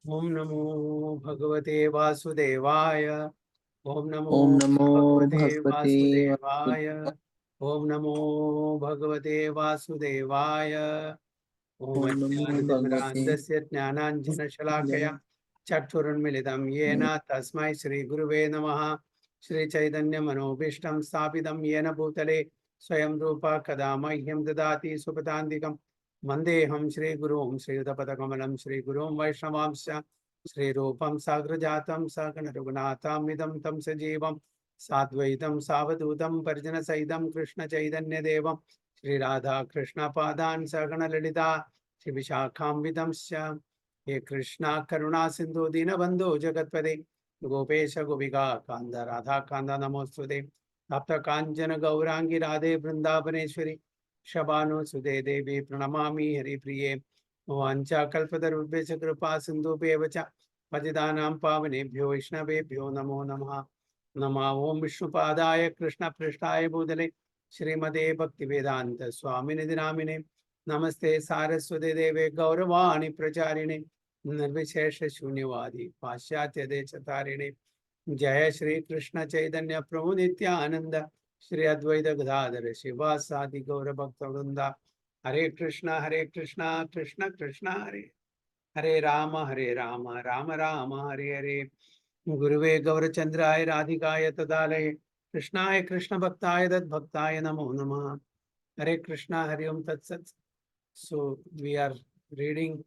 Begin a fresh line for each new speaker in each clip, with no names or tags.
Om Namo Bhagavate Vasudevaya. Om
Om
Namo
Namo
Bhagavate
Bhagavate
Vasudevaya. Om Namo Bhagavate Vasudevaya. Om
Om Namo Bhagavate
Ajnanatimirandasya Jnananjana Shalakaya Chakshuranmilitam Yena Tasmai Shri Guruve Namaha. Shri Chaitanya Manobhishtam Sthapitam Yena Bhutale Swayam Rupa Kadamahyam Dadati Supatantikam Vandeham Shri Gurum Shri Udapatakamanam Shri Gurum Vaishnavamsya Shri Rupam Sagrajatam Sakana Raghunatham Vidam Tam Sajivam Sadvaitam Savadutam Parjana Saidam Krishna Chaitanya Devam Shri Radha Krishna Padan Sagana Lalita Shri Vishakhamvidamsya He Krishna Karuna Sindhu Dinabandhu Jagatpade Gopesha Gopika Kanda Radha Kanda Namostude Tapta Kanjana Gaurangi Radhe Vrindavaneshwari Shabano Sude Devi Pranamami Hari Priye Vancha Kalpatarubhesha Kripa Sindhu Pevacha Patidanam Pavanebhyo Vaishnavebhyo Namo Namaha Nama Om Vishnupadaya Krishna Prishtaya Bhudale Shrimade Bhaktivedanta Swami Nidinamine Namaste Saraswati Deve Gauravani Pracharine Nirvishesha Shunyavadi Pashyatya Dechatarine Jaya Shri Krishna Chaitanya Prabhu Nityananda Shri Advaita Gadadhara Shivasadi Gaura Bhakta Vrinda Hare Krishna Krishna Krishna Hare Rama Rama Rama Hare Hare Guruve Gaurachandraya Radhikaya Tadalaya Krishnaya Krishna Bhaktaya Dad Bhaktaya Namo Namah Hare Krishna Hare Om Tat Sat. So we are reading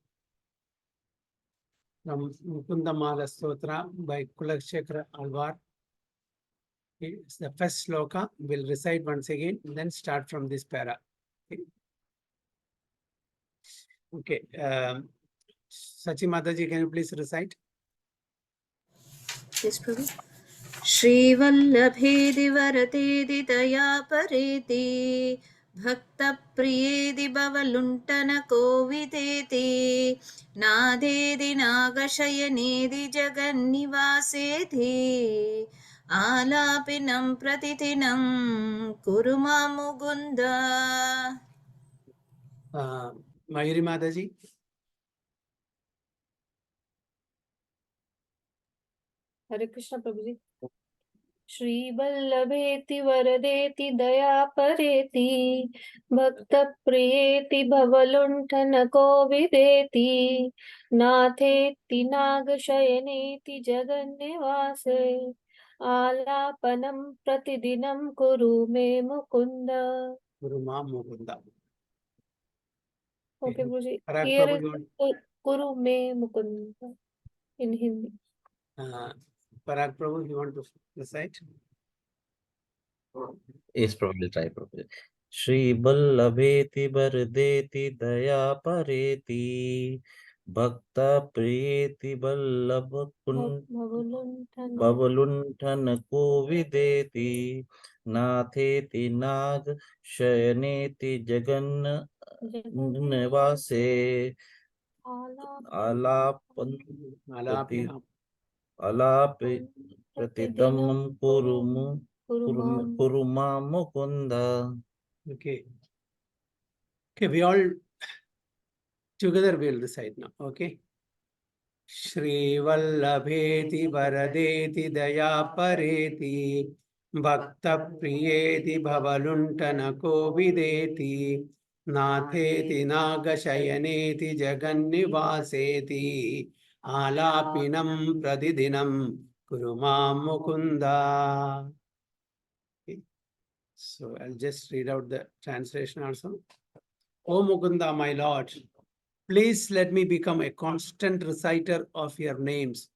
from Mukunda Mala Stotra by Kulakshekara Alvar. It's the first sloka. We'll recite once again, then start from this para. Okay. Sachi Mataji, can you please recite?
Yes, Prabhu. श्रीवल्लभेदि वरदेदि दयापरेति भक्तप्रियेदि भवलुण्ठनकोविदेति नादेदि नागशयनेदि जगन्निवासेति आलापिनं प्रतिदिनं कुरु मां Mukund.
Mayuri Mataji.
हरे कृष्ण प्रभु जी. श्री वल्लभेति वरदेति दयापरेति भक्त प्रियेति भवलुण्ठन कोविदेति नाथेति नागशयनेति जगन्निवासे आलापनं प्रतिदिनं कुरु मे मुकुन्द.
Guru Mam Mukunda.
Okay Prabhu ji.
Parag
Here
Prabhu,
is
you want?
कुरु मे Mukund in Hindi.
Parag Prabhu, you want to recite?
Yes, probably try probably. Shri Ballabheti Bardeti Daya Pareti Bhakta Priyeti
भवलुण्ठन
Bhavalunthana Kovideti Natheti Nag Shayaneti Jagan Nivase Alapan Prati
Alapinam.
Alapi Pratidamam
कुरुमां.
Kuruma Mukunda.
Okay. Okay, we all together will recite now. Okay. Shri Vallabheti Varadeti Daya Pareti Bhakta Priyeti Bhavaluntana Kovideti Natheti Nagashayaneti Jagannivaseti Alapinam Pradidinam Kurumam Mukunda. Okay. So I'll just read out the translation also. O Mukunda, my Lord, please let me become a constant reciter of your names,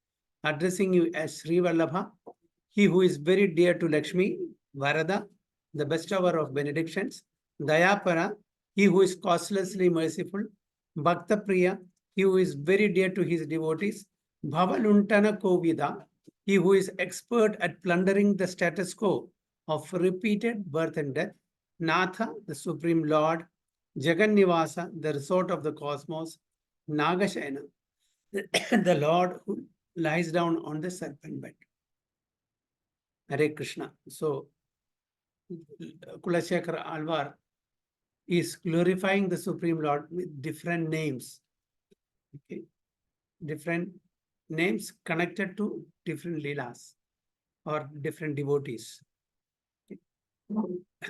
addressing you as Sri Vallabha, he who is very dear to Lakshmi, Varada, the bestower of benedictions, Dayapara, he who is causelessly merciful, Bhakta Priya, he who is very dear to his devotees, Bhavaluntana Kovida, he who is expert at plundering the status quo of repeated birth and death, Natha, the Supreme Lord, Jagannivasa, the resort of the cosmos, Nagashayana, the Lord who lies down on the serpent bed. Hare Krishna. So, Kulashekara Alvar is glorifying the Supreme Lord with different names. Okay. Different names connected to different leelas or different devotees.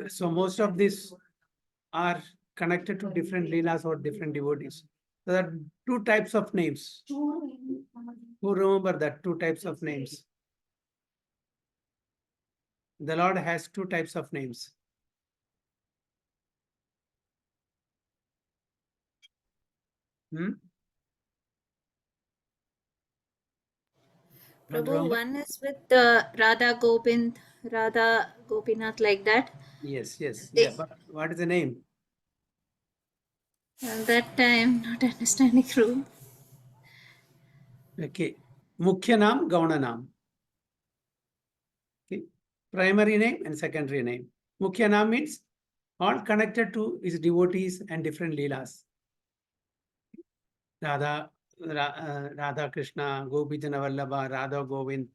So most of these are connected to different leelas or different devotees. So there are two types of names. Who remember that two types of names? The Lord has two types of names. Hmm?
Prabhu,
Remember?
one is with Radha Gopind, Radha Gopinath, like that.
Yes, yes.
They,
Yeah, but what is the name?
that time, not understanding through.
Okay. Mukhya naam, Gauna naam. Okay. Primary name and secondary name. Mukhya naam means all connected to his devotees and different leelas. Radha Krishna, Gopi Jana Vallabha, Radha Govind,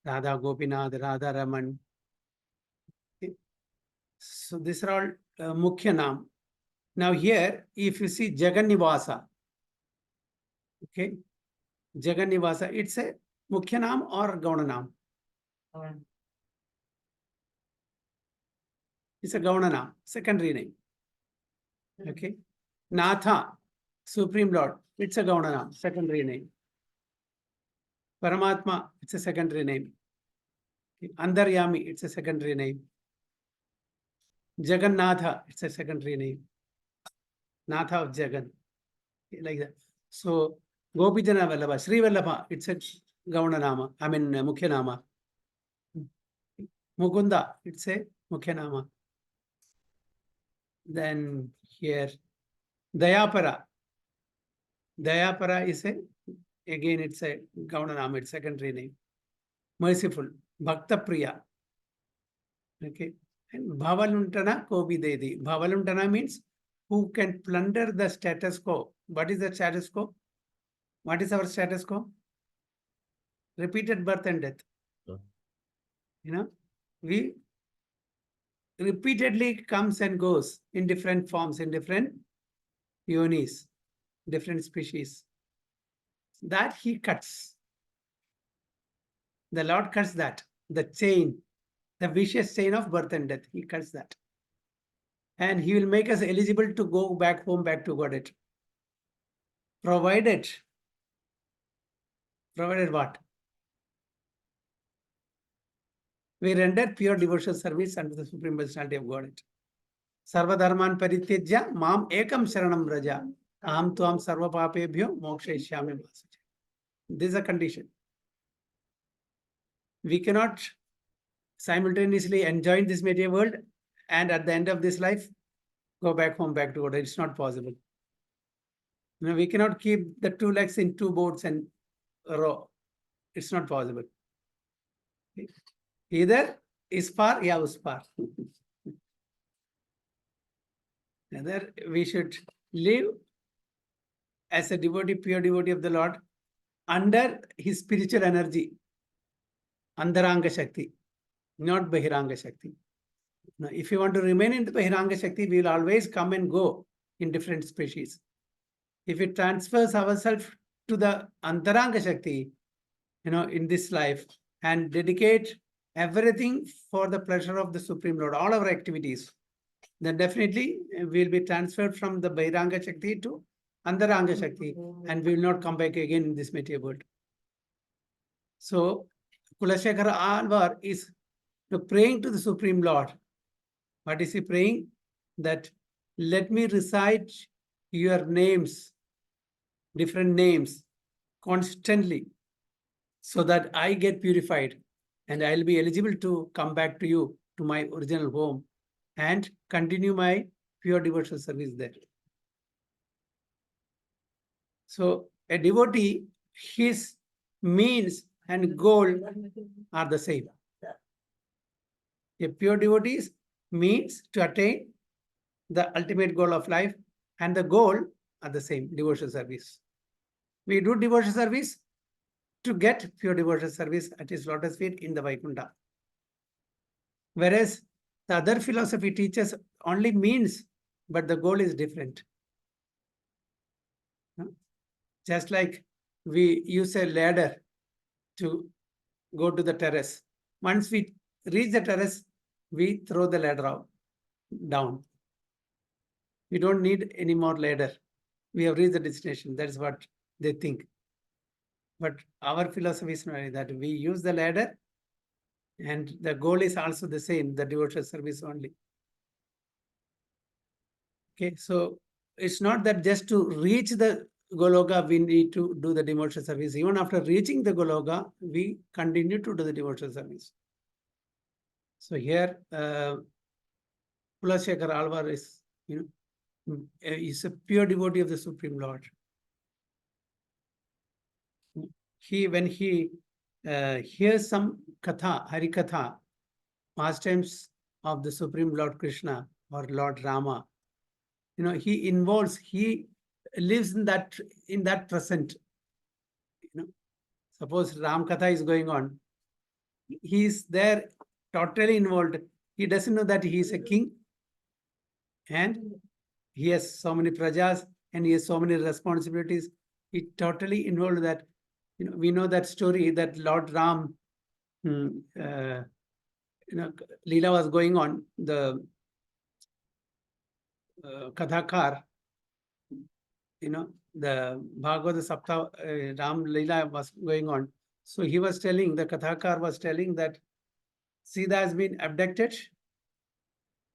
Radha Gopinath, Radha Raman. Okay. So these are all Mukhya naam. Now here, if you see Jagannivasa, okay, Jagannivasa, it's a Mukhya naam or Gauna naam? It's a Gauna naam, secondary name. Okay. Natha, Supreme Lord, it's a Gauna naam, secondary name. Paramatma, it's a secondary name. Okay. Andaryami, it's a secondary name. Jagannatha, it's a secondary name. Natha of Jagan, like that. So Gopijana Vallabha, Sri Vallabha, it's a Gauna nama, I mean Mukhya nama. Mukunda, it's a Mukhya nama. Then here, Dayapara. Dayapara is a, again it's a Gauna nama, it's secondary name. Merciful, Bhakta Priya. Okay. And Bhavaluntana Kovidedi. Bhavaluntana means who can plunder the status quo. What is the status quo? What is our status quo? Repeated birth and death.
Yeah.
You know, we repeatedly comes and goes in different forms, in different yonis, different species. That he cuts. The Lord cuts that, the chain, the vicious chain of birth and death. He cuts that. And he will make us eligible to go back home, back to Godhead. Provided what? We render pure devotional service unto the Supreme Personality of Godhead. Sarva dharman parityajya mam ekam sharanam vraja aham tuam sarva papebhyo mokshayishyami vasaja. This is a condition. We cannot simultaneously enjoy this material world and at the end of this life go back home, back to Godhead. It's not possible. You know, we cannot keep the two legs in two boats and row. It's not possible. Either is par, ya us par. Either we should live as a devotee, pure devotee of the Lord, under his spiritual energy, Andaranga Shakti, not Bahiranga Shakti. Now, if you want to remain in the Bahiranga Shakti, we will always come and go in different species. If it transfers ourselves to the Antaranga Shakti, you know, in this life and dedicate everything for the pleasure of the Supreme Lord, all our activities, then definitely we'll be transferred from the Bahiranga Shakti to Antaranga Shakti and we will not come back again in this material world. So, Kulashekara Alvar is praying to the Supreme Lord. What is he praying? That let me recite your names, different names, constantly, so that I get purified and I'll be eligible to come back to you, to my original home, and continue my pure devotional service there. So a devotee, his means and goal are the same. A pure devotee's means to attain the ultimate goal of life and the goal are the same, devotional service. We do devotional service to get pure devotional service at his lotus feet in the Vaikuntha. Whereas the other philosophy teaches only means, but the goal is different. Just like we use a ladder to go to the terrace. Once we reach the terrace, we throw the ladder out, down. We don't need any more ladder. We have reached the destination. That is what they think. But our philosophy is not like that. We use the ladder, and the goal is also the same, the devotional service only. Okay, so it's not that just to reach the Goloka, we need to do the devotional service. Even after reaching the Goloka, we continue to do the devotional service. So here, Kulashekar Alvar is, is a pure devotee of the Supreme Lord. When he hears some katha, Harikatha, pastimes of the Supreme Lord Krishna or Lord Rama, he involves, he lives in that present. Suppose Ram Katha is going on, he is there totally involved. He doesn't know that he is a king and he has so many prajas and he has so many responsibilities. He totally involved that. We know that story that Lord Ram, Leela was going on, the Kathakar, the Bhagavata Sapta, Ram Leela was going on. So he was telling, the Kathakar was telling that Sita has been abducted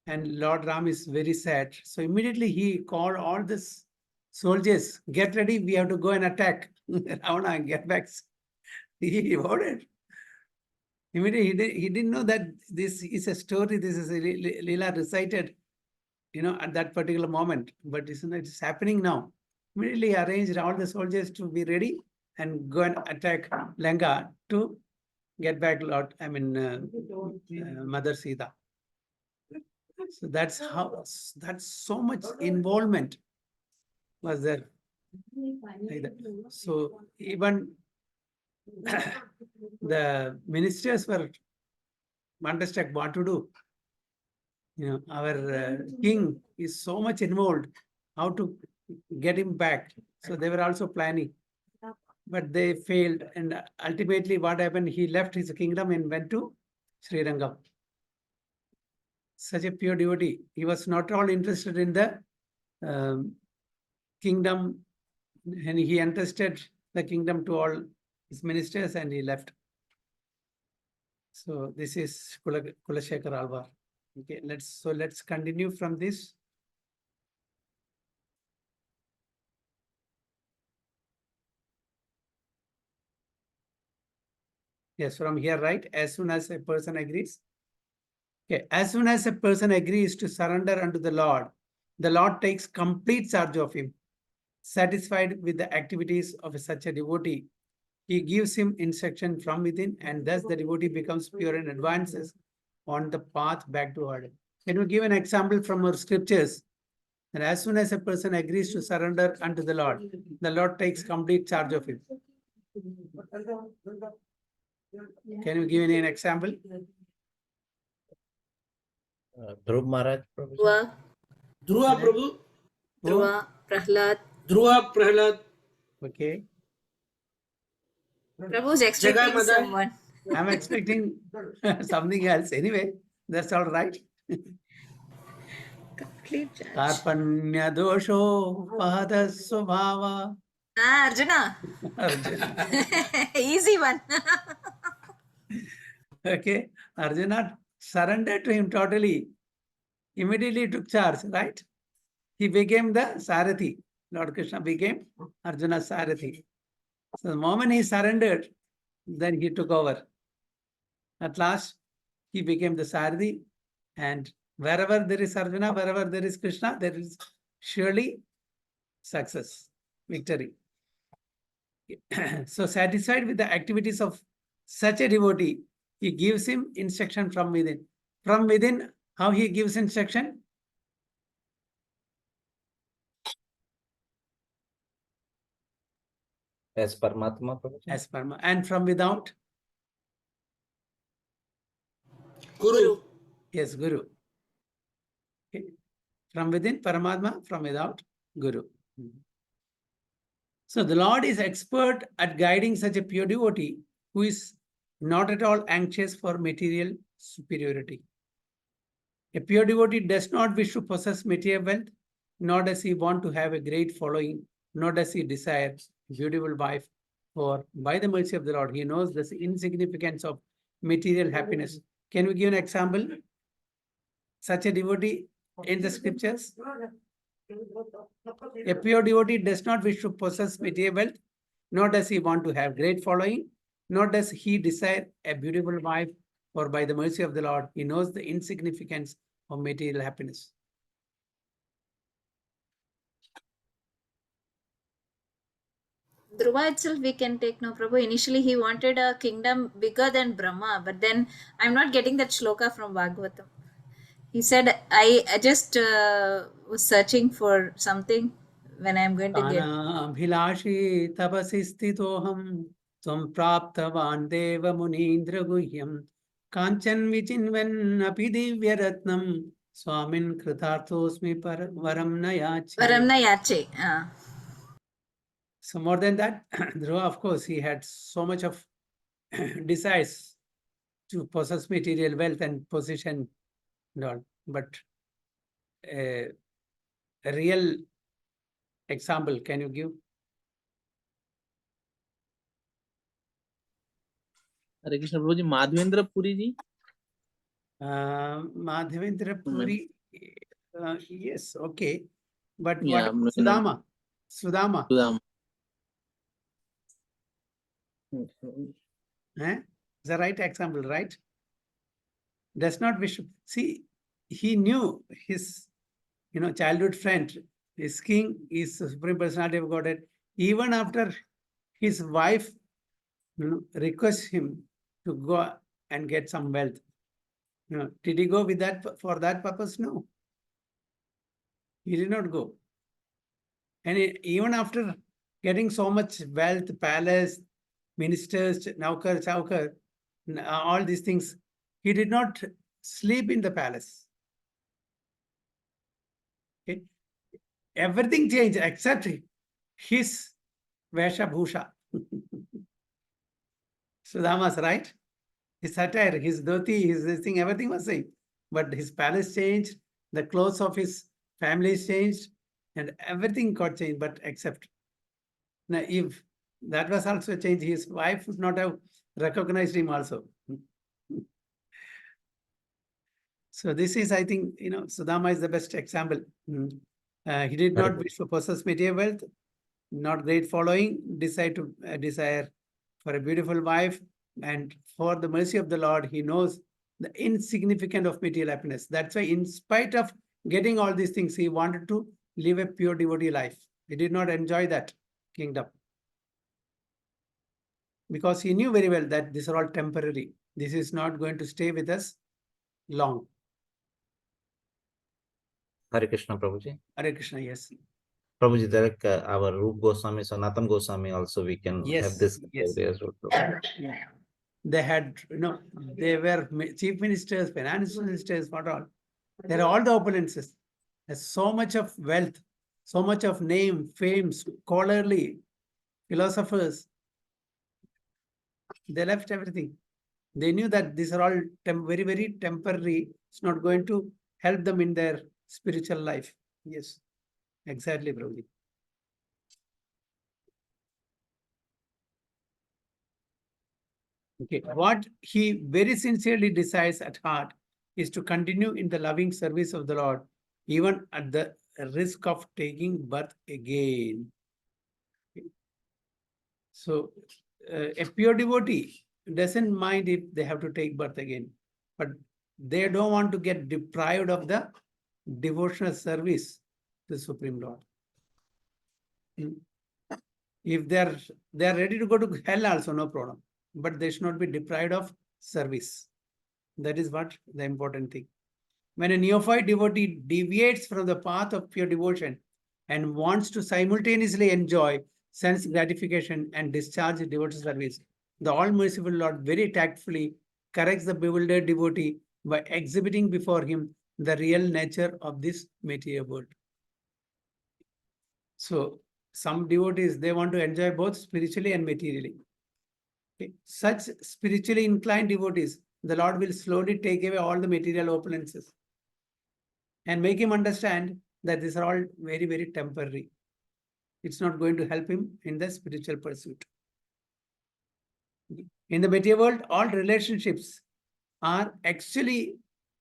and Lord Ram is very sad. So immediately he called all this soldiers, get ready, we have to go and attack Ravana, get back. He ordered. Immediately he didn't know that this is a story, this is a Leela recited, at that particular moment. But it's happening now. Immediately arranged all the soldiers to be ready and go and attack Lanka to get back Mother Sita. So that's so much involvement was there. Like that. So even the ministers were understood what to do. Our king is so much involved, how to get him back. So they were also planning, but they failed. And ultimately what happened, he left his kingdom and went to Sri Rangam. Such a pure devotee. He was not at all interested in the kingdom, and he entrusted the kingdom to all his ministers and he left. So this is Kulashekar Alvar. Okay, let's continue from this. Yes, from here, right? As soon as a person agrees. Okay, as soon as a person agrees to surrender unto the Lord takes complete charge of him. Satisfied with the activities of such a devotee, he gives him instruction from within, and thus the devotee becomes pure and advances on the path back to order. Can we give an example from our scriptures? And as soon as a person agrees to surrender unto the Lord takes complete charge of him. Can you give me an example?
Dhruv Maharaj, Prabhuji.
Dhruva,
Dhruva Prabhu.
Dhruva, Prahlad.
Dhruva Prahlad.
Okay.
Prabhu's expecting
Mother.
someone.
I'm expecting something else. Anyway, that's all right.
Complete judge.
Karpanya dosho pada swabhava.
Arjuna.
Arjuna.
Easy one.
Okay. Arjuna surrendered to him totally. Immediately took charge, right? He became the Sarathi. Lord Krishna became Arjuna's Sarathi. So the moment he surrendered, then he took over. At last, he became the Sarathi, and wherever there is Arjuna, wherever there is Krishna, there is surely success, victory. So satisfied with the activities of such a devotee, he gives him instruction from within. From within, how he gives instruction?
As Paramatma, Prabhuji.
As Parma. And from without?
Guru.
Yes, Guru. Okay. From within, Paramatma, from without, Guru. So the Lord is expert at guiding such a pure devotee who is not at all anxious for material superiority. A pure devotee does not wish to possess material wealth, nor does he want to have a great following, nor does he desire a beautiful wife. For by the mercy of the Lord, he knows the insignificance of material happiness. Can we give an example? Such a devotee in the scriptures? A pure devotee does not wish to possess material wealth, nor does he want to have great following, nor does he desire a beautiful wife, for by the mercy of the Lord, he knows the insignificance of material happiness.
Dhruva itself we can take, no Prabhu. Initially he wanted a kingdom bigger than Brahma, but then I'm not getting that shloka from Bhagavatam. He said, I just was searching for something when I'm going to get.
Bhilashi tapasi sthitoham tvam praptavan deva munindra guhyam kanchan vichinvan api divya ratnam swamin kritarthosmi varam nayache.
Varamna Yache.
So more than that, Dhruva, of course, he had so much of desires to possess material wealth and position and all. But a real example, can you give?
Hare Krishna Prabhu ji Madhavendra Puri ji
Madhavendra Puri, yes, okay. But what
Yeah,
about Sudama? Sudama,
Sudam
is the right example, right? Does not wish. See, he knew his, childhood friend, his king, is the Supreme Personality of Godhead. Even after his wife requests him to go and get some wealth, did he go with that for that purpose? No. He did not go. And even after getting so much wealth, palace, ministers, Naukar, Chaukar, all these things, he did not sleep in the palace. Okay? Everything changed except his Vesha Bhusha. Sudama's right. His attire, his dhoti, his this thing, everything was same. But his palace changed, the clothes of his family changed, and everything got changed, but except. Now, if that was also changed, his wife would not have recognized him also. So this is, I think, Sudama is the best example. He did not wish to possess material wealth, not great following, desire for a beautiful wife, and for the mercy of the Lord, he knows the insignificance of material happiness. That's why, in spite of getting all these things, he wanted to live a pure devotee life. He did not enjoy that kingdom, because he knew very well that these are all temporary. This is not going to stay with us long.
Hare Krishna, Prabhuji.
Hare Krishna, yes.
Prabhuji, like our Rup Goswami, Sanatan Goswami also, we can have this idea as well.
Yeah. They had, they were chief ministers, finance ministers, what all. There are all the opulences. There's so much of wealth, so much of name, fame, scholarly, philosophers. They left everything. They knew that these are all very, very temporary. It's not going to help them in their spiritual life. Yes, exactly, Prabhuji. Okay, what he very sincerely desires at heart is to continue in the loving service of the Lord, even at the risk of taking birth again. Okay. So, a pure devotee doesn't mind if they have to take birth again, but they don't want to get deprived of the devotional service to the Supreme Lord. If they are ready to go to hell also, no problem, but they should not be deprived of service. That is what the important thing. When a neophyte devotee deviates from the path of pure devotion and wants to simultaneously enjoy sense gratification and discharge devotional service, the all-merciful Lord very tactfully corrects the bewildered devotee by exhibiting before him the real nature of this material world. So, some devotees, they want to enjoy both spiritually and materially. Okay. Such spiritually inclined devotees, the Lord will slowly take away all the material opulences and make him understand that these are all very, very temporary. It's not going to help him in the spiritual pursuit. In the material world, all relationships are actually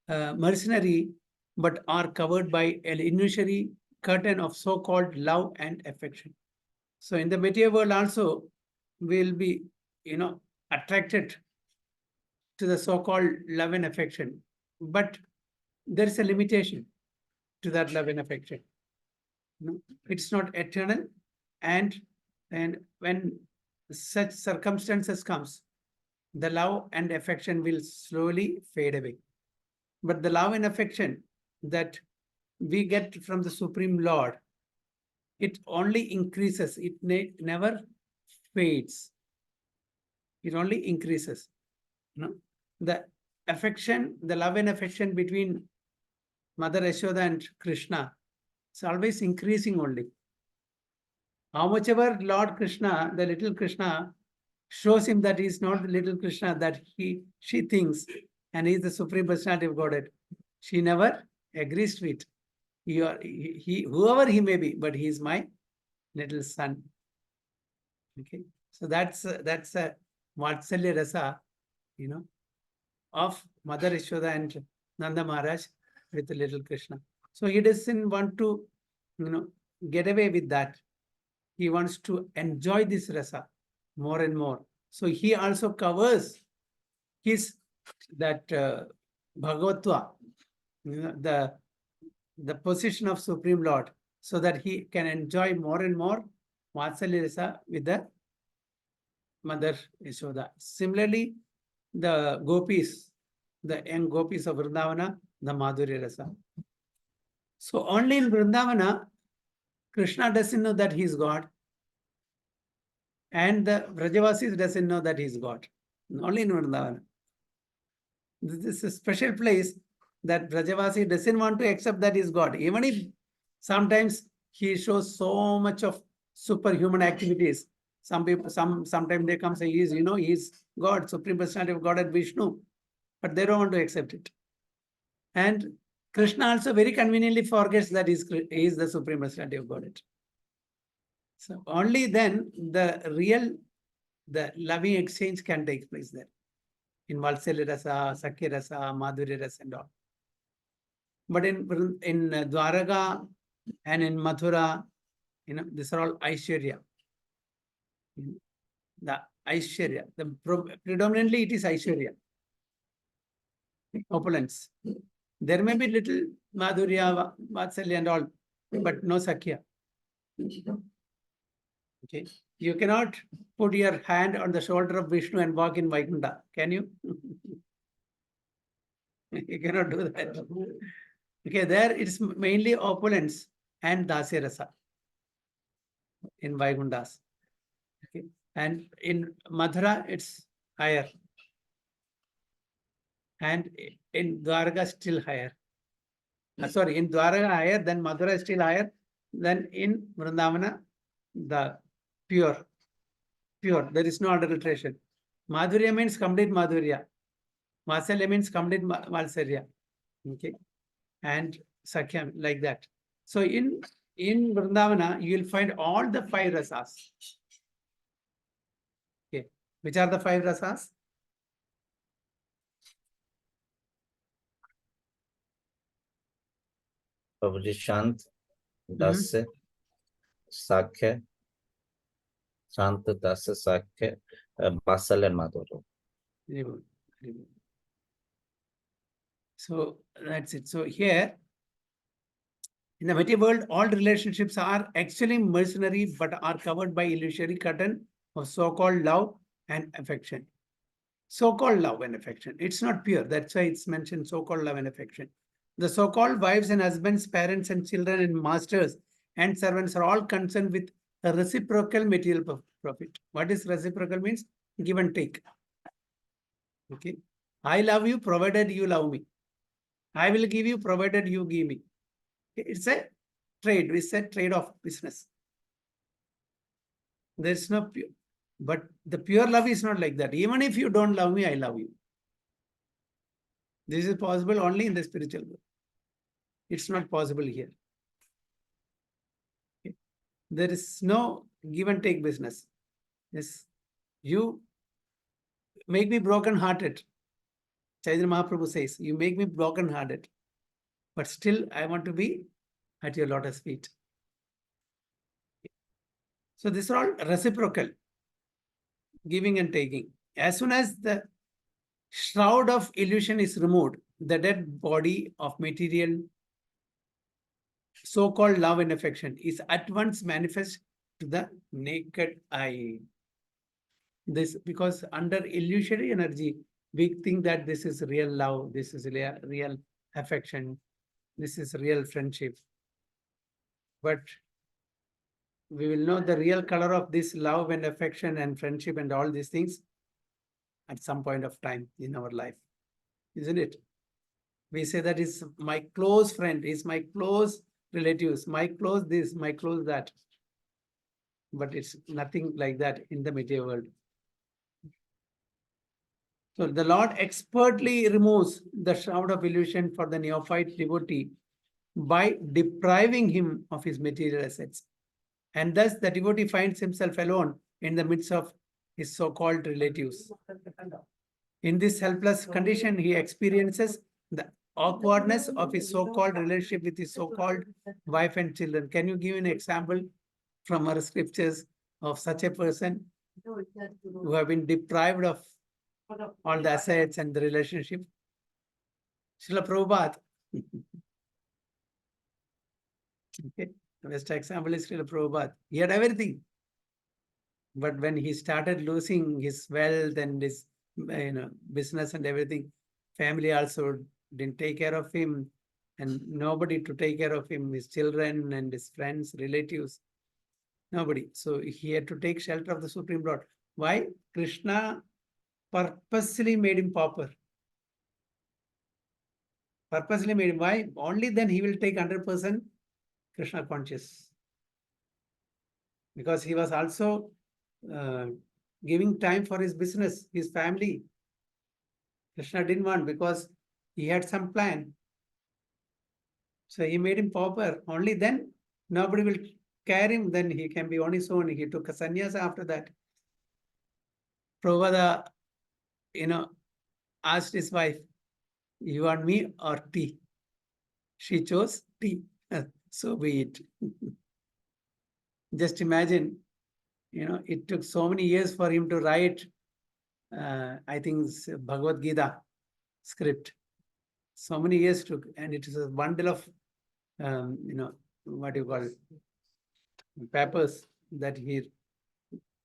mercenary, but are covered by an illusory curtain of so-called love and affection. So in the material world also, we'll be, attracted to the so-called love and affection, but there is a limitation to that love and affection. It's not eternal, and when such circumstances comes, the love and affection will slowly fade away. But the love and affection that we get from the Supreme Lord, it only increases. It never fades. It only increases. The affection, the love and affection between Mother Yashoda and Krishna, it's always increasing only. How much ever Lord Krishna, the little Krishna, shows him that he is not the little Krishna that she thinks, and he is the Supreme Personality of Godhead, she never agrees to it. Whoever he may be, but he is my little son. Okay, so that's a Vatsalya Rasa, of Mother Yashoda and Nanda Maharaj with the little Krishna. So he doesn't want to, get away with that. He wants to enjoy this rasa more and more. So he also covers that Bhagavatva, the position of Supreme Lord, so that he can enjoy more and more Vatsalya rasa with the Mother Yashoda. Similarly, the gopis, the young gopis of Vrindavana, the Madhurya rasa. So only in Vrindavana, Krishna doesn't know that he is God, and the Vrajavasis doesn't know that he is God. Only in Vrindavana. This is a special place that Vrajavasi doesn't want to accept that he is God. Even if sometimes he shows so much of superhuman activities. Some people, sometimes they come say he is God, Supreme Personality of God at Vishnu, but they don't want to accept it. And Krishna also very conveniently forgets that he is the Supreme Personality of Godhead. So only then the loving exchange can take place there. In Vatsalya Rasa, Sakhya Rasa, Madhurya Rasa and all. But in Dwaraka and in Mathura, these are all Aishwarya. The Aishwarya, predominantly it is Aishwarya. Opulence. There may be little Madhurya, Vatsalya and all, but no Sakhya. Okay. You cannot put your hand on the shoulder of Vishnu and walk in Vaikuntha, can you? You cannot do that. Okay, there it's mainly opulence and Dasya Rasa in Vaikunthas. Okay. And in Mathura, it's higher. And in Dwaraka, still higher. Sorry, in Dwaraka higher, then Mathura is still higher. Then in Vrindavana, the pure. There is no adulteration. Madhurya means complete Madhurya. Vatsalya means complete Vatsalya. Okay. And Sakhya, like that. So in Vrindavana, you will find all the 5 rasas. Okay. Which are the 5 rasas?
Prabhuji, Shant, Dasya, Sakhya, Shant, Dasya, Sakhya, Vatsalya and Madhurya.
Very good. Very good. So that's it. So here, in the material world, all relationships are actually mercenary, but are covered by illusory curtain of so-called love and affection. So-called love and affection. It's not pure. That's why it's mentioned so-called love and affection. The so-called wives and husbands, parents and children and masters and servants are all concerned with a reciprocal material profit. What is reciprocal means? Give and take. Okay. I love you provided you love me. I will give you provided you give me. It's a trade. It's a trade of business. There's no pure. But the pure love is not like that. Even if you don't love me, I love you. This is possible only in the spiritual world. It's not possible here. Okay. There is no give and take business. Yes, you make me broken-hearted. Chaitanya Mahaprabhu says, you make me broken-hearted, but still I want to be at your lotus feet. So this is all reciprocal, giving and taking. As soon as the shroud of illusion is removed, the dead body of material so-called love and affection is at once manifest to the naked eye. This because under illusory energy, we think that this is real love, this is real affection, this is real friendship. But we will know the real color of this love and affection and friendship and all these things at some point of time in our life, isn't it? We say that is my close friend, is my close relatives, my close this, my close that. But it's nothing like that in the material world. So the Lord expertly removes the shroud of illusion for the neophyte devotee by depriving him of his material assets. And thus the devotee finds himself alone in the midst of his so-called relatives. In this helpless condition, he experiences the awkwardness of his so-called relationship with his so-called wife and children. Can you give an example from our scriptures of such a person who have been deprived of all the assets and the relationship? Srila Prabhupada. Okay. The best example is Srila Prabhupada. He had everything. But when he started losing his wealth and his business and everything, family also didn't take care of him, and nobody to take care of him, his children and his friends, relatives, nobody. So he had to take shelter of the Supreme Lord. Why? Krishna purposely made him pauper. Purposely made him. Why? Only then he will take 100% Krishna conscious. Because he was also giving time for his business, his family. Krishna didn't want because he had some plan. So he made him pauper. Only then nobody will care him. Then he can be on his own. He took a sannyasa after that. Prabhupada, asked his wife, you want me or tea? She chose tea. So be it. Just imagine, it took so many years for him to write, I think, Bhagavad Gita script. So many years took, and it is a bundle of, what do you call it, papers that he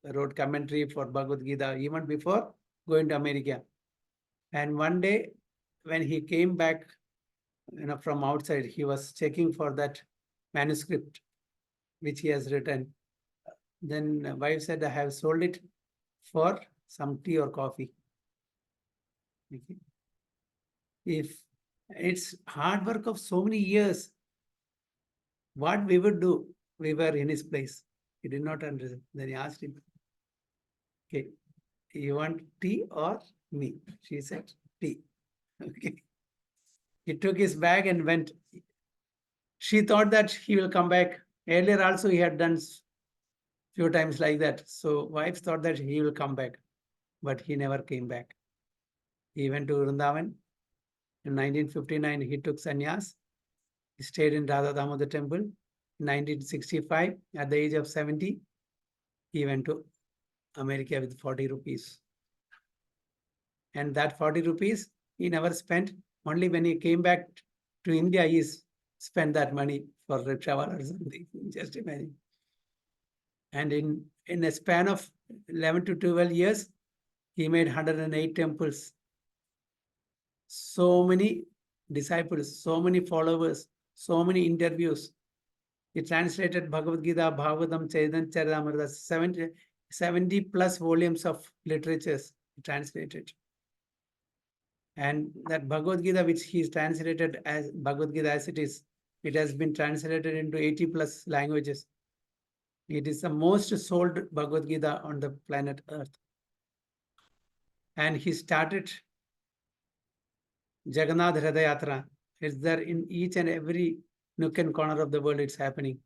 wrote commentary for Bhagavad Gita even before going to America. And one day when he came back, from outside, he was checking for that manuscript which he has written. Then wife said, I have sold it for some tea or coffee. Okay. If it's hard work of so many years, what we would do? We were in his place. He did not understand. Then he asked him, okay, you want tea or me? She said, tea. Okay. He took his bag and went. She thought that he will come back. Earlier also he had done few times like that. So wife thought that he will come back, but he never came back. He went to Vrindavan. In 1959, he took sannyas. He stayed in Radha Damodar temple. In 1965, at the age of 70, he went to America with 40 rupees. And that 40 rupees, he never spent. Only when he came back to India, he spent that money for travel or something. Just imagine. And in a span of 11 to 12 years, he made 108 temples. So many disciples, so many followers, so many interviews. He translated Bhagavad Gita, Bhagavatam, Chaitanya Charitamrita, 70 plus volumes of literatures he translated. And that Bhagavad Gita, which he translated as Bhagavad Gita as it is, it has been translated into 80 plus languages. It is the most sold Bhagavad Gita on the planet Earth. And he started Jagannath Radha. It's there in each and every nook and corner of the world. It's happening.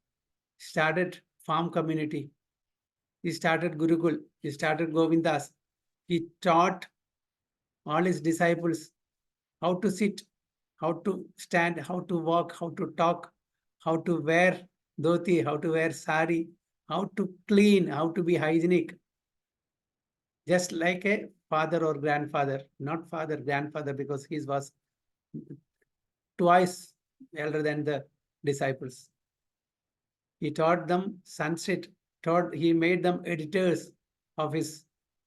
Started farm community. He started Gurukul. He started Govindas. He taught all his disciples how to sit, how to stand, how to walk, how to talk, how to wear dhoti, how to wear sari, how to clean, how to be hygienic. Just like a father or grandfather, not father, grandfather, because he was twice elder than the disciples. He taught them Sanskrit, he made them editors of his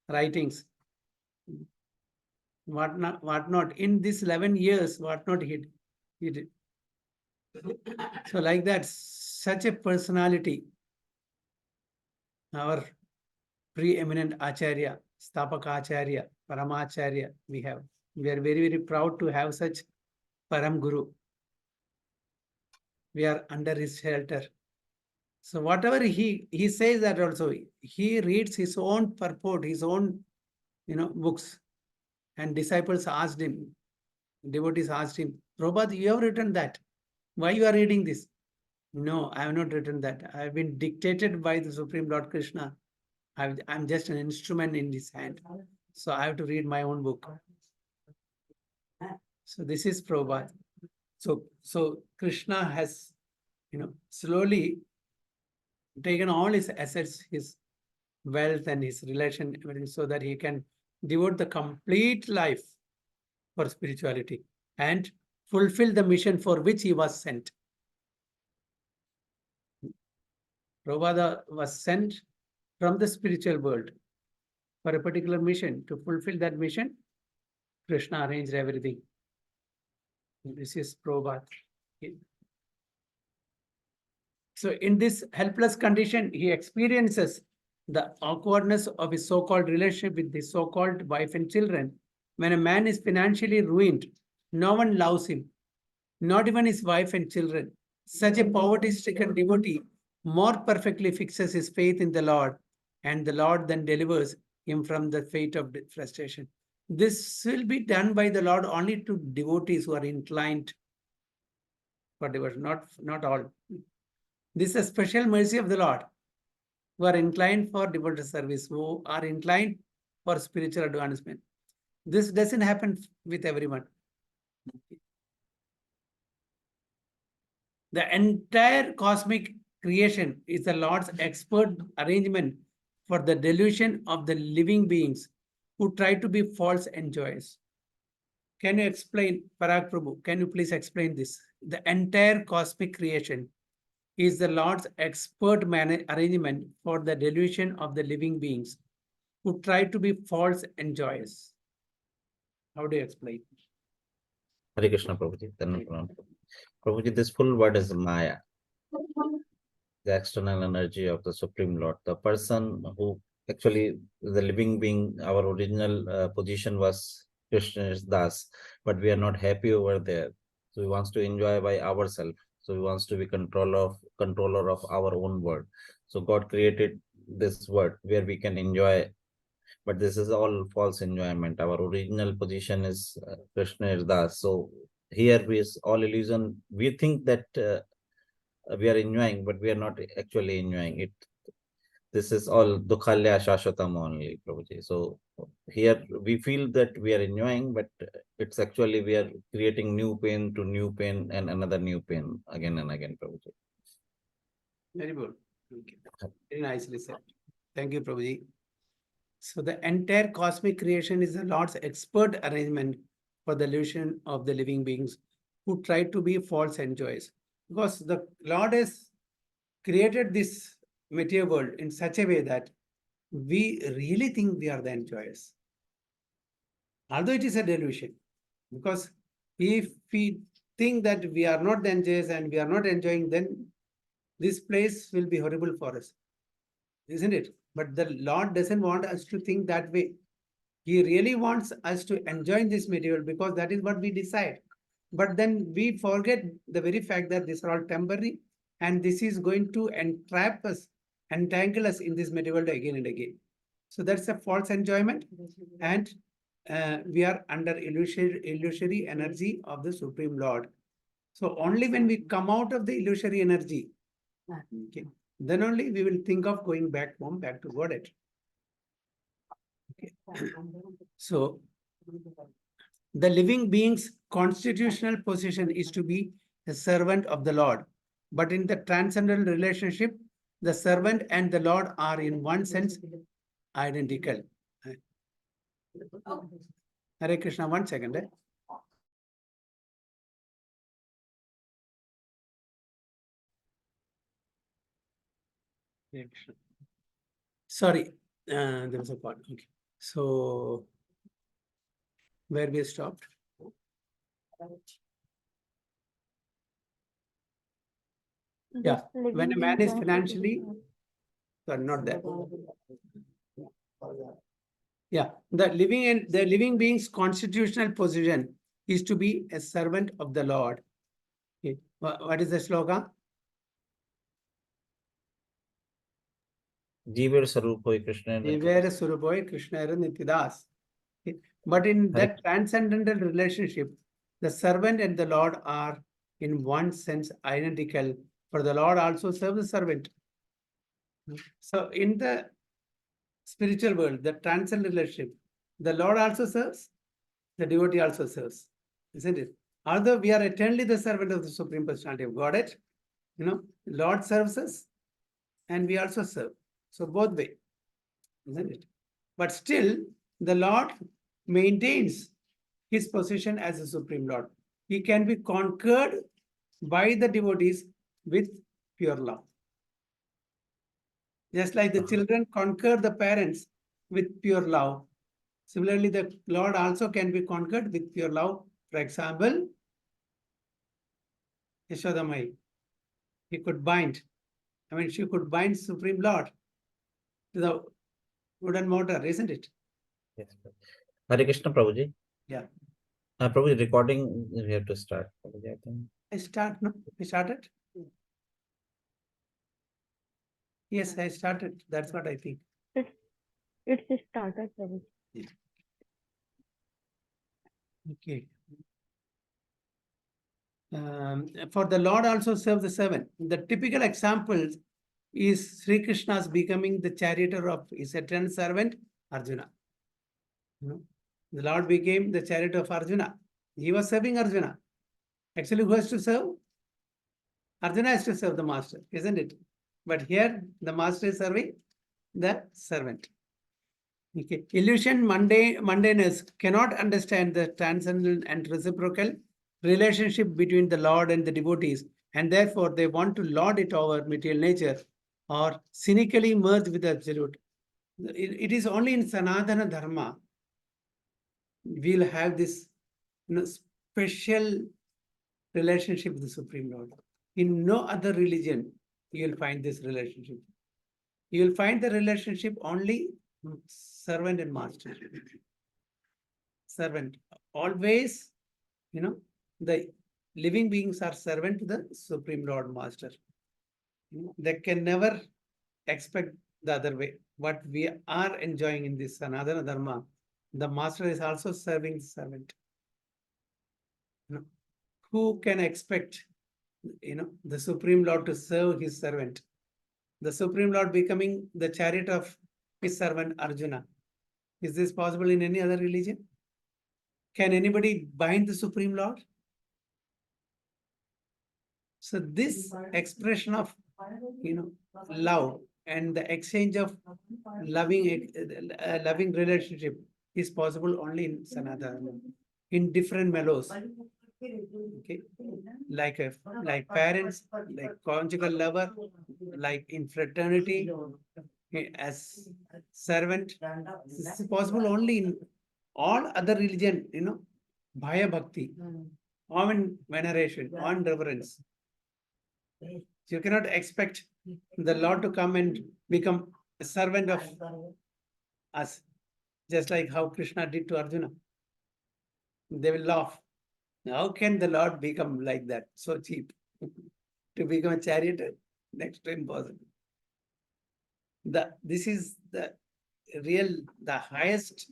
writings. What not. In this 11 years, what not he did. So like that, such a personality, our preeminent Acharya, Stapaka Acharya, Paramacharya, we have. We are very, very proud to have such Param Guru. We are under his shelter. So whatever he says that also, he reads his own purport, his own, books. And disciples asked him, devotees asked him, Prabhupada, you have written that. Why you are reading this? No, I have not written that. I have been dictated by the Supreme Lord Krishna. I'm just an instrument in his hand. So I have to read my own book. So this is Prabhupada. So Krishna has, slowly taken all his assets, his wealth and his relation, everything, so that he can devote the complete life for spirituality and fulfill the mission for which he was sent. Prabhupada was sent from the spiritual world for a particular mission. To fulfill that mission, Krishna arranged everything. This is Prabhupada. So in this helpless condition, he experiences the awkwardness of his so-called relationship with his so-called wife and children. When a man is financially ruined, no one loves him, not even his wife and children. Such a poverty-stricken devotee more perfectly fixes his faith in the Lord, and the Lord then delivers him from the fate of frustration. This will be done by the Lord only to devotees who are inclined for devotion, not all. This is a special mercy of the Lord, who are inclined for devoted service, who are inclined for spiritual advancement. This doesn't happen with everyone. The entire cosmic creation is the Lord's expert arrangement for the delusion of the living beings who try to be false and joyous. Can you explain, Parag Prabhu, can you please explain this? The entire cosmic creation is the Lord's expert arrangement for the delusion of the living beings who try to be false and joyous. How do you explain?
Hare Krishna, Prabhuji. Prabhuji, this full word is Maya, the external energy of the Supreme Lord. The person who actually, the living being, our original position was Krishna's das, but we are not happy over there. So we wants to enjoy by ourselves. So he wants to be controller of our own world. So God created this world where we can enjoy, but this is all false enjoyment. Our original position is Krishna is das. So here is all illusion. We think that we are enjoying, but we are not actually enjoying it. This is all dukhalya shashvatam only, Prabhuji. So here we feel that we are enjoying, but it's actually we are creating new pain to new pain and another new pain again and again, Prabhuji.
Very good. Very nicely said. Thank you, Prabhuji. So the entire cosmic creation is the Lord's expert arrangement for the illusion of the living beings who try to be false and joyous. Because the Lord has created this material world in such a way that we really think we are the enjoyers. Although it is a delusion, because if we think that we are not the enjoyers and we are not enjoying, then this place will be horrible for us, isn't it? But the Lord doesn't want us to think that way. He really wants us to enjoy this material because that is what we decide. But then we forget the very fact that these are all temporary and this is going to entrap us entangle us in this material world again and again. So that's a false enjoyment, and we are under illusory energy of the Supreme Lord. So only when we come out of the illusory energy, okay, then only we will think of going back home, back to Godhead. Okay. So the living being's constitutional position is to be a servant of the Lord. But in the transcendental relationship, the servant and the Lord are in one sense identical. Hare Krishna, 1 second. Hare Krishna. Sorry, there was a part. Okay. So, where we stopped? Yeah, when a man is financially, sorry, not that. Yeah, the living being's constitutional position is to be a servant of the Lord. Okay. What is the slogan?
Jivar Sarupoi Krishna.
Devera Suruboy Krishna Nityadas. Okay. But in that transcendental relationship, the servant and the Lord are in one sense identical, for the Lord also serves the servant. So in the spiritual world, the transcendental relationship, the Lord also serves, the devotee also serves, isn't it? Although we are eternally the servant of the Supreme Personality of Godhead, Lord serves us and we also serve. So both way, isn't it? But still, the Lord maintains his position as the Supreme Lord. He can be conquered by the devotees with pure love. Just like the children conquer the parents with pure love, similarly, the Lord also can be conquered with pure love. For example, Yashodamai, she could bind Supreme Lord to the wooden mortar, isn't it?
Yes. Hare Krishna, Prabhuji.
Yeah.
Prabhuji, recording, we have to start. Prabhuji, I think.
I started? Yes, I started. That's what I think.
It's started, Prabhu.
Okay. For the Lord also serves the servant. The typical example is Sri Krishna's becoming the charioteer of his eternal servant, Arjuna. The Lord became the charioteer of Arjuna. He was serving Arjuna. Actually, who has to serve? Arjuna has to serve the master, isn't it? But here, the master is serving the servant. Okay. Illusion, mundaneness cannot understand the transcendental and reciprocal relationship between the Lord and the devotees, and therefore they want to lord it over material nature or cynically merge with the absolute. It is only in Sanatana Dharma we'll have this special relationship with the Supreme Lord. In no other religion you will find this relationship. You will find the relationship only servant and master. Servant. Always, the living beings are servant to the Supreme Lord Master. They can never expect the other way. What we are enjoying in this Sanatana Dharma, the master is also serving the servant. Who can expect, the Supreme Lord to serve his servant? The Supreme Lord becoming the chariot of his servant Arjuna. Is this possible in any other religion? Can anybody bind the Supreme Lord? So this expression of, love and the exchange of loving relationship is possible only in Sanatana, in different mellows. Okay, like parents, like conjugal lover, like in fraternity, as servant. This is possible only in all other religion, Bhaya Bhakti, awe and veneration, awe and reverence. You cannot expect the Lord to come and become a servant of us, just like how Krishna did to Arjuna. They will laugh. How can the Lord become like that? So cheap. To become a charioteer, next to impossible. this is the highest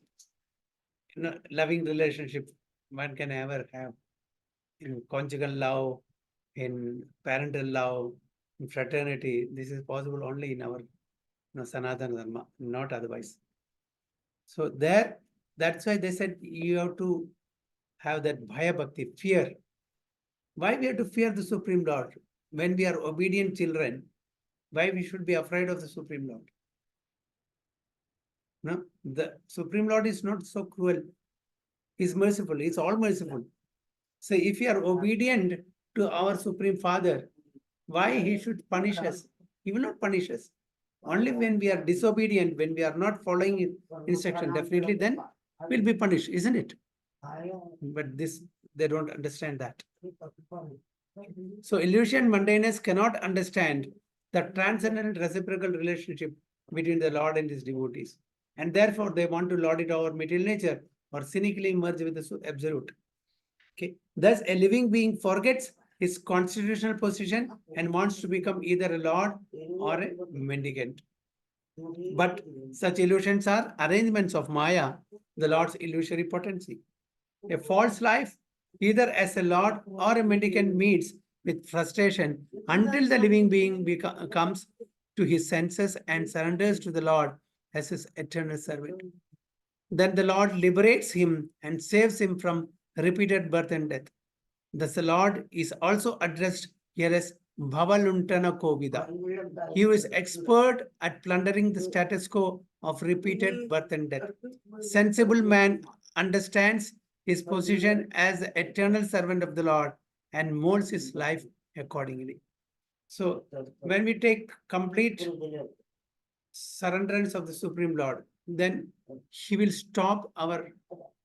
loving relationship one can ever have, in conjugal love, in parental love, in fraternity. This is possible only in our Sanatana Dharma, not otherwise. So that's why they said you have to have that bhaya bhakti, fear. Why we have to fear the Supreme Lord? When we are obedient children, why we should be afraid of the Supreme Lord? No, the Supreme Lord is not so cruel. He's merciful. He's all merciful. So if we are obedient to our Supreme Father, why he should punish us? He will not punish us. Only when we are disobedient, when we are not following his instruction, definitely then we'll be punished, isn't it? But this, they don't understand that. So illusion mundaneness cannot understand the transcendent reciprocal relationship between the Lord and his devotees. And therefore they want to lord it over material nature or cynically merge with the absolute. Okay. Thus, a living being forgets his constitutional position and wants to become either a lord or a mendicant. But such illusions are arrangements of Maya, the Lord's illusory potency. A false life, either as a lord or a mendicant, meets with frustration until the living being comes to his senses and surrenders to the Lord as his eternal servant. Then the Lord liberates him and saves him from repeated birth and death. Thus, the Lord is also addressed here as Bhavaluntana Kovida. He is expert at plundering the status quo of repeated birth and death. Sensible man understands his position as the eternal servant of the Lord and molds his life accordingly. So, when we take complete surrenderance of the Supreme Lord, then he will stop our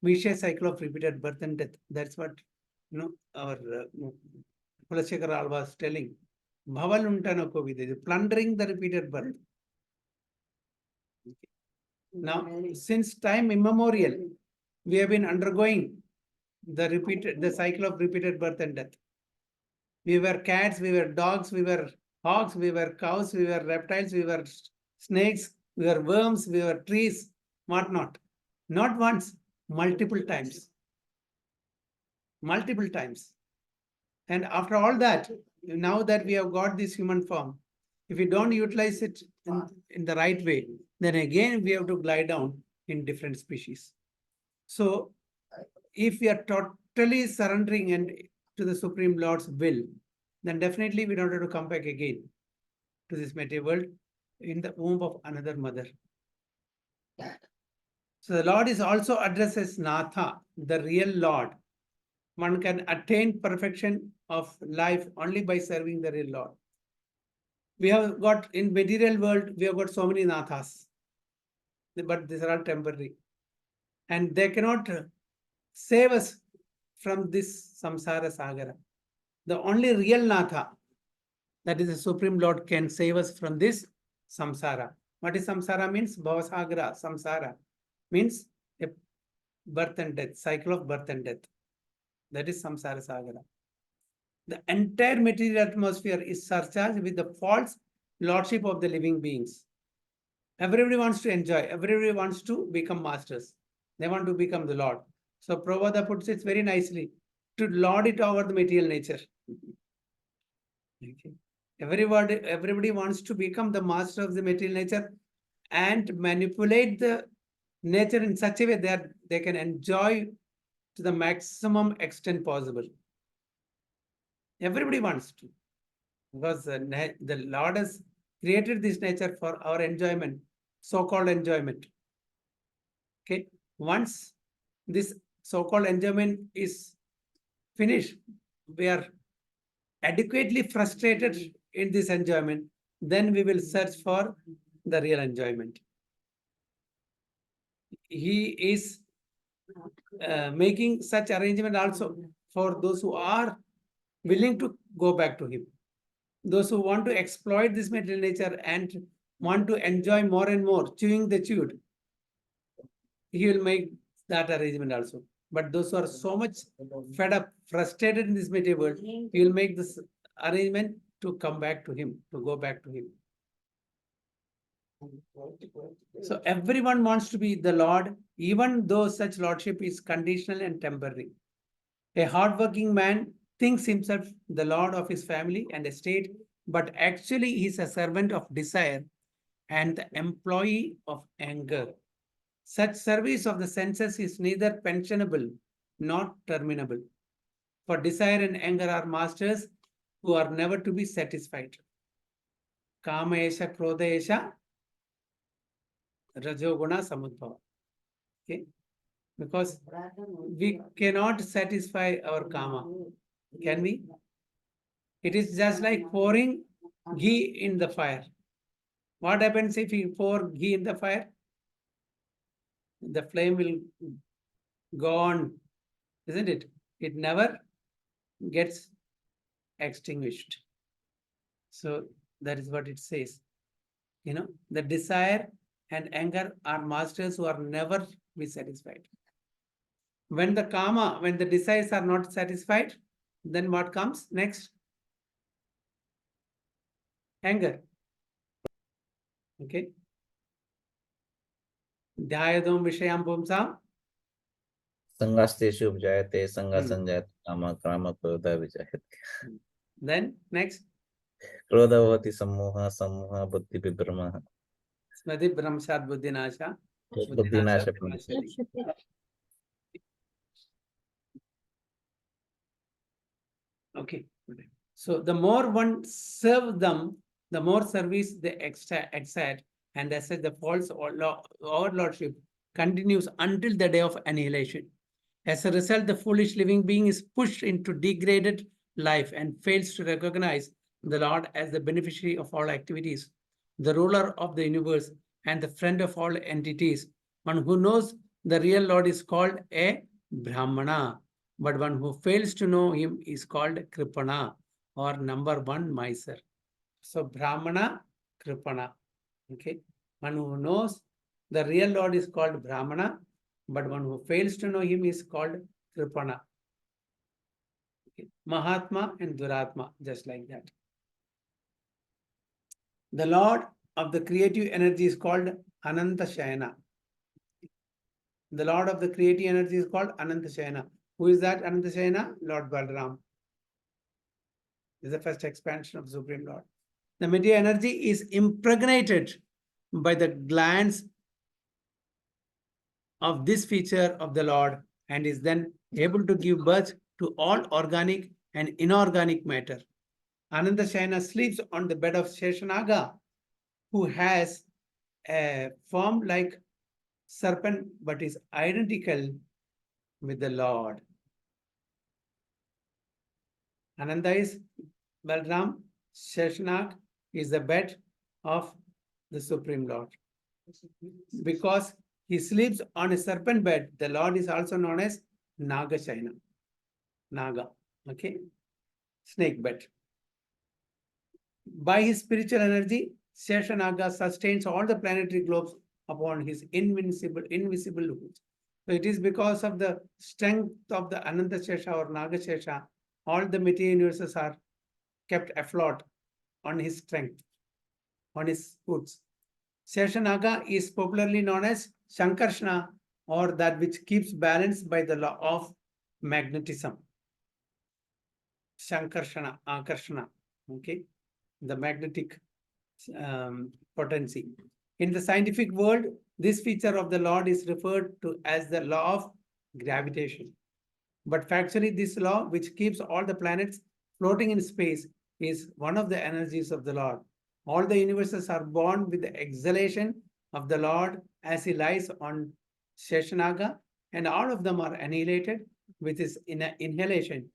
vicious cycle of repeated birth and death. That's what our Kulashekara was telling. Bhavaluntana Kovida, plundering the repeated birth. Now, since time immemorial, we have been undergoing the cycle of repeated birth and death. We were cats, we were dogs, we were hogs, we were cows, we were reptiles, we were snakes, we were worms, we were trees, whatnot. Not once, multiple times. Multiple times. And after all that, now that we have got this human form, if we don't utilize it in the right way, then again we have to glide down in different species. So if we are totally surrendering and to the Supreme Lord's will, then definitely we don't have to come back again to this material world in the womb of another mother. So the Lord is also addressed as Natha, the real Lord. One can attain perfection of life only by serving the real Lord. We have got, in material world, we have got so many Nathas, but these are all temporary. And they cannot save us from this samsara sagara. The only real Natha, that is the Supreme Lord, can save us from this samsara. What is samsara means? Bhavasagara, samsara means a birth and death, cycle of birth and death. That is samsara sagara. The entire material atmosphere is surcharged with the false lordship of the living beings. Everybody wants to enjoy, everybody wants to become masters. They want to become the Lord. So Prabhupada puts it very nicely, to lord it over the material nature. Okay. Everybody wants to become the master of the material nature and manipulate the nature in such a way that they can enjoy to the maximum extent possible. Everybody wants to, because the Lord has created this nature for our enjoyment, so-called enjoyment. Okay, once this so-called enjoyment is finished, we are adequately frustrated in this enjoyment, then we will search for the real enjoyment. He is making such arrangement also for those who are willing to go back to him. Those who want to exploit this material nature and want to enjoy more and more, chewing the chewed, he will make that arrangement also. But those who are so much fed up, frustrated in this material world, he will make this arrangement to come back to him, to go back to him. So everyone wants to be the Lord, even though such lordship is conditional and temporary. A hardworking man thinks himself the lord of his family and estate, but actually he is a servant of desire and the employee of anger. Such service of the senses is neither pensionable nor terminable. For desire and anger are masters who are never to be satisfied. Kama esha, krodha esha, rajoguna samudbhava. Okay? Because we cannot satisfy our kama. Can we? It is just like pouring ghee in the fire. What happens if you pour ghee in the fire? The flame will go on, isn't it? It never gets extinguished. So that is what it says. You know, the desire and anger are masters who are never be satisfied. When the kama, when the desires are not satisfied, then what comes next? Anger. Okay. Dhyayadam vishayam pumsam.
Sangashteshu upjayate, sanga
Hmm.
sanjayate, kama krama krodha vijayate.
Then next,
Krodha bhavati sammoha, sammoha buddhi vibhramaha.
smriti brahmshat buddhinasha.
Buddhinasha pranashati.
Okay. So the more one serve them, the more service they excite, and as such the false overlordship continues until the day of annihilation. As a result, the foolish living being is pushed into degraded life and fails to recognize the Lord as the beneficiary of all activities, the ruler of the universe, and the friend of all entities. One who knows the real Lord is called a Brahmana, but one who fails to know him is called Kripana, or number one miser. So Brahmana, Kripana. Okay. One who knows the real Lord is called Brahmana, but one who fails to know him is called Kripana. Okay. Mahatma and Duratma, just like that. The Lord of the creative energy is called Ananta Shayana. The Lord of the creative energy is called Ananta Shayana. Who is that Ananta Shayana? Lord Balram. This is the first expansion of the Supreme Lord. The material energy is impregnated by the glands of this feature of the Lord and is then able to give birth to all organic and inorganic matter. Ananda Shayana sleeps on the bed of Sheshanaga, who has a form like serpent but is identical with the Lord. Ananda is Balram, Sheshanag is the bed of the Supreme Lord. Because he sleeps on a serpent bed, the Lord is also known as Naga Shayana. Naga, okay? Snake bed. By his spiritual energy, Sheshanaga sustains all the planetary globes upon his invisible hood. So it is because of the strength of the Ananta Shesha or Naga Shesha, all the material universes are kept afloat on his strength, on his hoods. Sheshanaga is popularly known as Shankarshana, or that which keeps balance by the law of magnetism. Shankarshana, Akarshana, okay, the magnetic potency. In the scientific world, this feature of the Lord is referred to as the law of gravitation. But factually, this law, which keeps all the planets floating in space, is one of the energies of the Lord. All the universes are born with the exhalation of the Lord as he lies on Sheshanaga, and all of them are annihilated with his inhalation.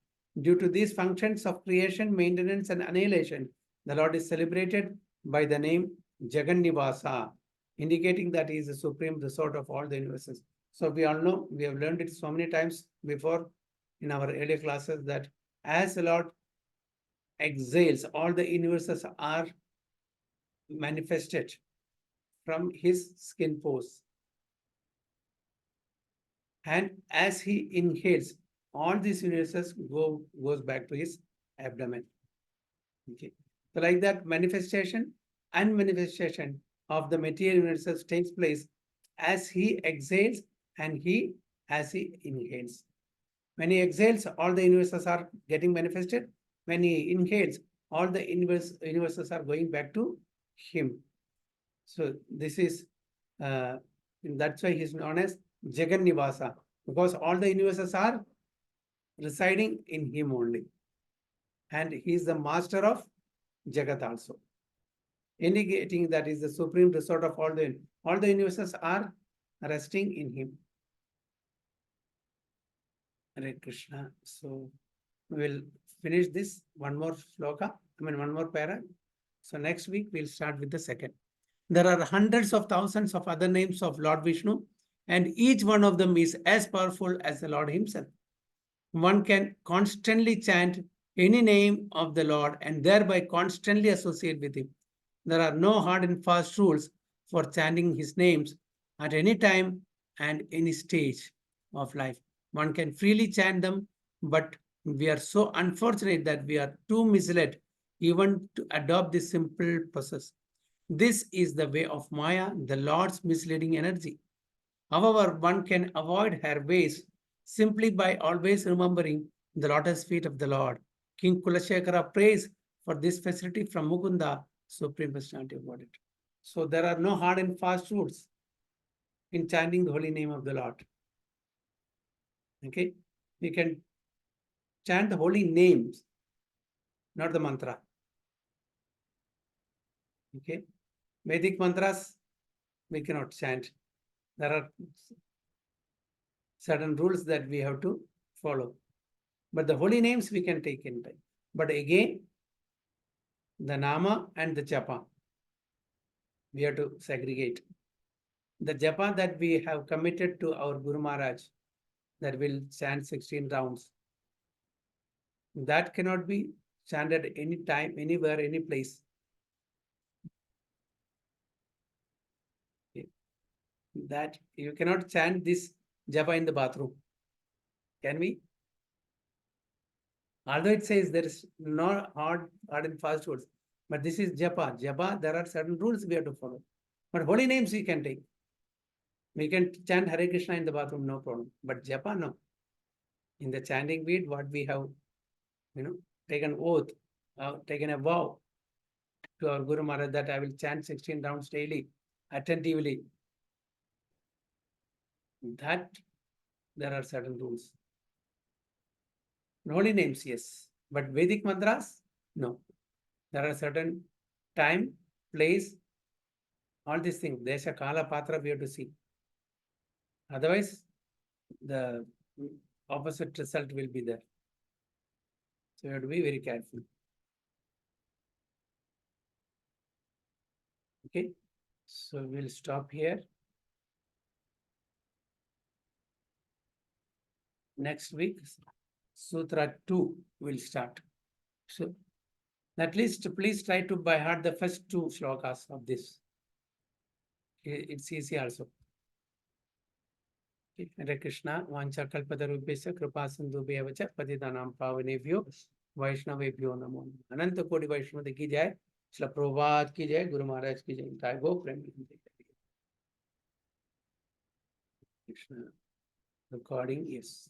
Due to these functions of creation, maintenance, and annihilation, the Lord is celebrated by the name Jagannivasa, indicating that he is the supreme resort of all the universes. So we all know, we have learned it so many times before in our earlier classes, that as the Lord exhales, all the universes are manifested from his skin pores. And as he inhales, all these universes goes back to his abdomen. Okay. So like that, manifestation and manifestation of the material universe takes place as he exhales and as he inhales. When he exhales, all the universes are getting manifested. When he inhales, all the universes are going back to him. So this is, that's why he's known as Jagan Nivasa, because all the universes are residing in him only. And he is the master of Jagat also, indicating that is the supreme resort of all the universes are resting in him. Hare Krishna. So we will finish this one more sloka, one more para. So next week we'll start with the second. There are hundreds of thousands of other names of Lord Vishnu, and each one of them is as powerful as the Lord himself. One can constantly chant any name of the Lord and thereby constantly associate with him. There are no hard and fast rules for chanting his names at any time and any stage of life. One can freely chant them, but we are so unfortunate that we are too misled even to adopt this simple process. This is the way of Maya, the Lord's misleading energy. However, one can avoid her ways simply by always remembering the lotus feet of the Lord. King Kulashekara prays for this facility from Mukunda, Supreme Personality of Godhead. So there are no hard and fast rules in chanting the holy name of the Lord. Okay, we can chant the holy names, not the mantra. Okay, Vedic mantras we cannot chant. There are certain rules that we have to follow. But the holy names we can take in time. But again, the nama and the japa, we have to segregate. The japa that we have committed to our Guru Maharaj, that will chant 16 rounds, that cannot be chanted any time, anywhere, any place. That you cannot chant this japa in the bathroom. Can we? Although it says there is no hard and fast words, but this is japa. Japa, there are certain rules we have to follow. But holy names we can take. We can chant Hare Krishna in the bathroom, no problem. But japa, no. In the chanting bead, what we have, taken oath, taken a vow to our Guru Maharaj that I will chant 16 rounds daily, attentively. That there are certain rules. Holy names, yes. But Vedic mantras, no. There are certain time, place, all these things. Desha, Kala, Patra, we have to see. Otherwise, the opposite result will be there. So you have to be very careful. Okay. So we'll stop here. Next week, Sutra 2 will start. So at least please try to by heart the first 2 shlokas of this. It's easy also. Hare Krishna, Vancha Kalpatarubhyasya Kripa Sindhubhya Vacha Patitanam Pavanebhyo Vaishnavebhyo Namo. Ananta Kodi Vaishnava ki jai, Shila Prabhupada ki jai, Guru Maharaj ki jai. I go friend. Krishna. Recording, yes.